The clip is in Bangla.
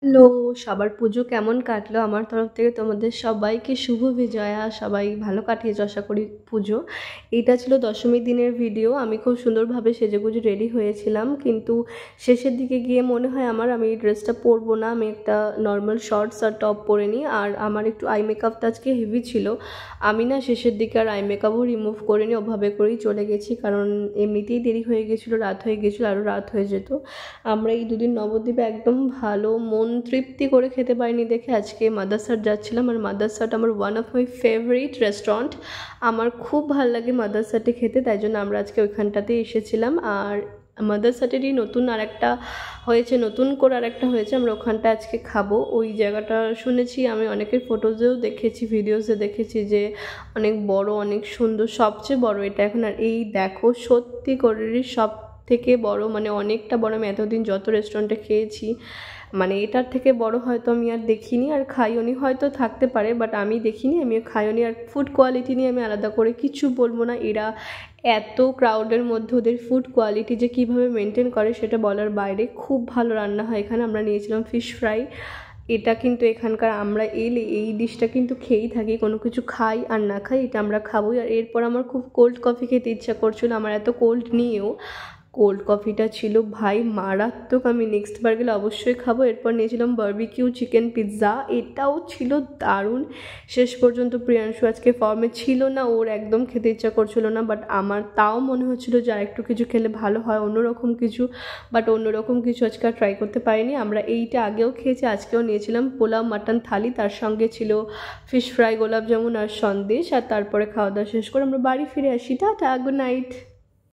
হ্যালো, সবার পুজো কেমন কাটলো? আমার তরফ থেকে তোমাদের সবাইকে শুভ বিজয়া। সবাই ভালো কাটিয়েছো আশা করি পুজো। এটা ছিল দশমীর দিনের ভিডিও। আমি খুব সুন্দরভাবে সেজেগুজে রেডি হয়েছিলাম, কিন্তু শেষের দিকে গিয়ে মনে হয় আমি এই ড্রেসটা পরবো না। আমি একটা নর্মাল শর্টস আর টপ পরে নিই। আর আমার একটু আই মেকআপটা আজকে হেভি ছিল। আমি না শেষের দিকে আর আই মেকআপও রিমুভ করে নিই, ওভাবে করেই চলে গেছি, কারণ এমনিতেই দেরি হয়ে গেছিলো, রাত হয়ে গেছিলো, আরও রাত হয়ে যেত। আমরা এই দুদিন নবদ্বীপে একদম ভালো মন তৃপ্তি করে খেতে পারিনি দেখে আজকে মাদারসাট যাচ্ছিলাম। আর মাদারসাট আমার one of my favourite restaurant. আমার খুব ভালো লাগে মাদারসাটে খেতে, তাই জন্য আমরা আজকে ওইখানটাতে এসেছিলাম। আর মাদারসাটেরই নতুন আরেকটা হয়েছে, নতুন করে আরেকটা হয়েছে, আমরা ওখানটা আজকে খাবো। ওই জায়গাটা শুনেছি, আমি অনেকের ফটোজেও দেখেছি, ভিডিওসে দেখেছি যে অনেক বড়, অনেক সুন্দর, সবচেয়ে বড় এটা এখন। আর এই দেখো, সত্যি করে সব থেকে বড়, মানে অনেকটা বড়। আমি এতদিন যত রেস্টুরেন্টে খেয়েছি, মানে এটার থেকে বড় হয়তো আমি আর দেখিনি, আর খাইওনি, হয়তো থাকতে পারে, বাট আমি দেখিনি, আমিও খাইওনি। আর ফুড কোয়ালিটি নিয়ে আমি আলাদা করে কিছু বলবো না। এরা এত ক্রাউডের মধ্যে ওদের ফুড কোয়ালিটি যে কীভাবে মেনটেন করে সেটা বলার বাইরে। খুব ভালো রান্না হয় এখানে। আমরা নিয়েছিলাম ফিশ ফ্রাই। এটা কিন্তু এখানকার, আমরা এলে এই ডিশটা কিন্তু খেয়েই থাকি, কোনো কিছু খাই আর না খাই এটা আমরা খাবোই। আর এরপর আমার খুব কোল্ড কফি খেতে ইচ্ছা করছিল, আমার এত কোল্ড নিয়েও কোল্ড কফিটা ছিল ভাই মারাত্মক। আমি নেক্সট বার গেলে অবশ্যই খাবো। এরপর নিয়েছিলাম বারবিকিউ চিকেন পিৎজা, এটাও ছিল দারুণ। শেষ পর্যন্ত প্রিয়াংশু আজকে ফর্মে ছিল না, ওর একদম খেতে ইচ্ছা করছিল না, বাট আমার তাও মনে হচ্ছিলো যে আর একটু কিছু খেলে ভালো হয়, অন্যরকম কিছু। বাট অন্যরকম কিছু আজকে আর ট্রাই করতে পারিনি। আমরা এইটা আগেও খেয়েছি, আজকেও নিয়েছিলাম পোলাও মাটন থালি, তার সঙ্গে ছিল ফিশ ফ্রাই, গোলাপ জামুন আর সন্দেশ। আর তারপরে খাওয়া দাওয়া শেষ করে আমরা বাড়ি ফিরে আসি। Tata, good night.